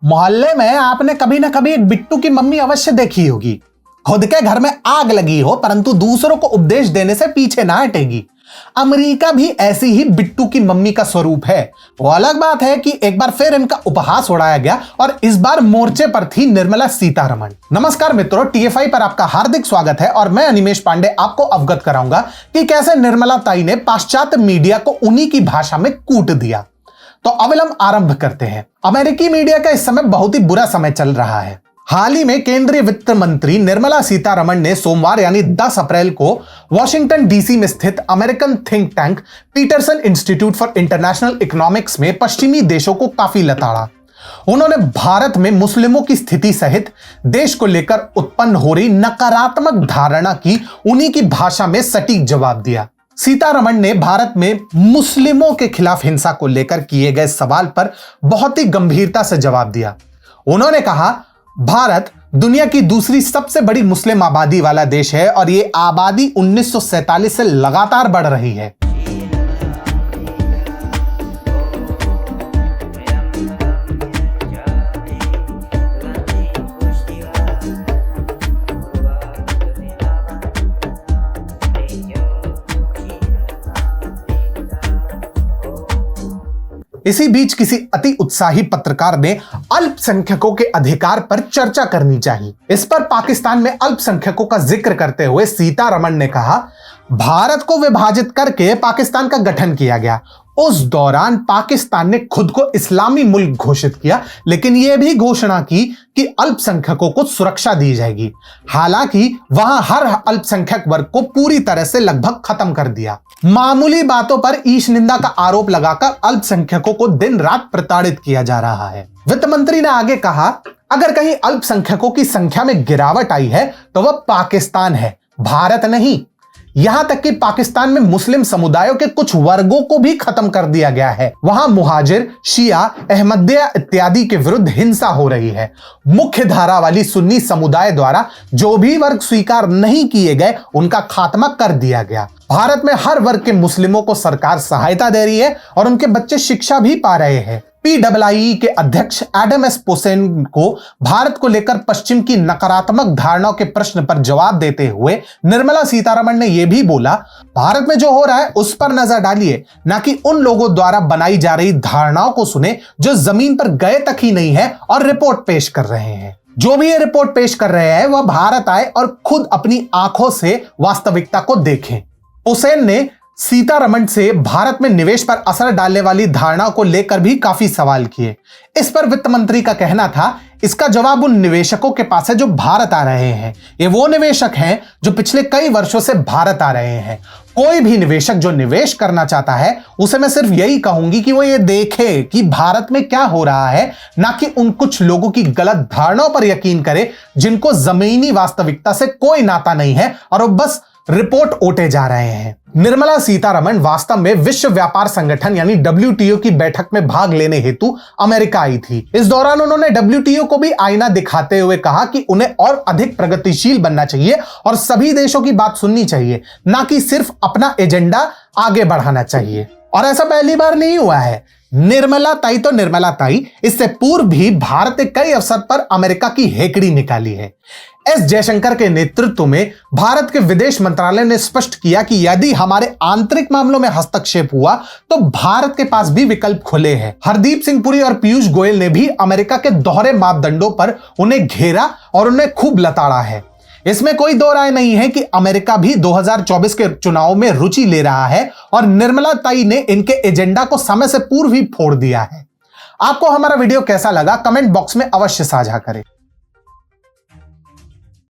मोहल्ले में आपने कभी ना कभी एक बिट्टू की मम्मी अवश्य देखी होगी। खुद के घर में आग लगी हो परंतु दूसरों को उपदेश देने से पीछे ना हटेगी। अमेरिका भी ऐसी ही बिट्टू की मम्मी का स्वरूप है। वो अलग बात है कि एक बार फिर इनका उपहास उड़ाया गया और इस बार मोर्चे पर थी निर्मला सीतारमण। नमस्कार मित्रों, TFI पर आपका हार्दिक स्वागत है और मैं अनिमेश पांडे आपको अवगत कराऊंगा कि कैसे निर्मला ताई ने पाश्चात्य मीडिया को उन्हीं की भाषा में कूट दिया। तो अविलंब आरंभ करते हैं। अमेरिकी मीडिया का इस समय बहुत ही बुरा समय चल रहा है। हाल ही में केंद्रीय वित्त मंत्री निर्मला सीतारमण ने सोमवार यानी 10 अप्रैल को वॉशिंगटन डीसी में स्थित American think tank Peterson Institute for International Economics में पश्चिमी देशों को काफी लताड़ा। उन्होंने भारत में मुस्लिमों की स्थिति सहित देश को लेकर उत्पन्न हो रही नकारात्मक धारणा की उन्हीं की भाषा में सटीक जवाब दिया। सीतारमण ने भारत में मुस्लिमों के खिलाफ हिंसा को लेकर किए गए सवाल पर बहुत ही गंभीरता से जवाब दिया। उन्होंने कहा, भारत दुनिया की दूसरी सबसे बड़ी मुस्लिम आबादी वाला देश है और यह आबादी 1947 से लगातार बढ़ रही है। इसी बीच किसी अति उत्साही पत्रकार ने अल्पसंख्यकों के अधिकार पर चर्चा करनी चाहिए। इस पर पाकिस्तान में अल्पसंख्यकों का जिक्र करते हुए सीतारमण ने कहा, भारत को विभाजित करके पाकिस्तान का गठन किया गया। उस दौरान पाकिस्तान ने खुद को इस्लामी मुल्क घोषित किया, लेकिन यह भी घोषणा की कि अल्पसंख्यकों को सुरक्षा दी जाएगी। हालांकि वहां हर अल्पसंख्यक वर्ग को पूरी तरह से लगभग खत्म कर दिया। मामूली बातों पर ईश निंदा का आरोप लगाकर अल्पसंख्यकों को दिन रात प्रताड़ित किया जा रहा है। वित्त मंत्री ने आगे कहा, अगर कहीं अल्पसंख्यकों की संख्या में गिरावट आई है तो वह पाकिस्तान है, भारत नहीं। यहां तक कि पाकिस्तान में मुस्लिम समुदायों के कुछ वर्गों को भी खत्म कर दिया गया है। वहां मुहाजिर, शिया, अहमदिया इत्यादि के विरुद्ध हिंसा हो रही है। मुख्य धारा वाली सुन्नी समुदाय द्वारा जो भी वर्ग स्वीकार नहीं किए गए उनका खात्मा कर दिया गया। भारत में हर वर्ग के मुस्लिमों को सरकार सहायता दे रही है और उनके बच्चे शिक्षा भी पा रहे हैं। PII के अध्यक्ष एडम एस पोसेन को भारत को लेकर पश्चिम की नकारात्मक धारणाओं के प्रश्न पर जवाब देते हुए निर्मला सीतारमण ने यह भी बोला, भारत में जो हो रहा है उस पर नजर डालिए, ना कि उन लोगों द्वारा बनाई जा रही धारणाओं को सुने जो जमीन पर गए तक ही नहीं है और रिपोर्ट पेश कर रहे हैं। जो भी ये रिपोर्ट पेश कर रहे हैं वह भारत आए और खुद अपनी आंखों से वास्तविकता को देखें। पोसेन ने सीतारमण से भारत में निवेश पर असर डालने वाली धारणाओं को लेकर भी काफी सवाल किए। इस पर वित्त मंत्री का कहना था, इसका जवाब उन निवेशकों के पास है जो भारत आ रहे हैं। ये वो निवेशक हैं जो पिछले कई वर्षों से भारत आ रहे हैं। कोई भी निवेशक जो निवेश करना चाहता है उसे मैं सिर्फ यही कहूंगी कि वो ये देखे कि भारत में क्या हो रहा है, ना कि उन कुछ लोगों की गलत धारणाओं पर यकीन करे जिनको जमीनी वास्तविकता से कोई नाता नहीं है और वो बस रिपोर्ट ओटे जा रहे हैं। निर्मला सीतारमण वास्तव में विश्व व्यापार संगठन यानी WTO की बैठक में भाग लेने हेतु अमेरिका आई थी। इस दौरान उन्होंने WTO को भी आईना दिखाते हुए कहा कि उन्हें और अधिक प्रगतिशील बनना चाहिए और सभी देशों की बात सुननी चाहिए, ना कि सिर्फ अपना एजेंडा आगे बढ़ाना चाहिए। और ऐसा पहली बार नहीं हुआ है। निर्मला ताई तो निर्मला ताई, इससे पूर्व भी भारत ने कई अवसर पर अमेरिका की हेकड़ी निकाली है। एस जयशंकर के नेतृत्व में भारत के विदेश मंत्रालय ने स्पष्ट किया कि यदि हमारे आंतरिक मामलों में हस्तक्षेप हुआ तो भारत के पास भी विकल्प खुले हैं। हरदीप सिंह पुरी और पीयूष गोयल ने भी अमेरिका के दोहरे मापदंडों पर उन्हें घेरा और उन्हें खूब लताड़ा है। इसमें कोई दो राय नहीं है कि अमेरिका भी 2024 के चुनाव में रुचि ले रहा है और निर्मला ताई ने इनके एजेंडा को समय से पूर्व ही फोड़ दिया है। आपको हमारा वीडियो कैसा लगा कमेंट बॉक्स में अवश्य साझा करें।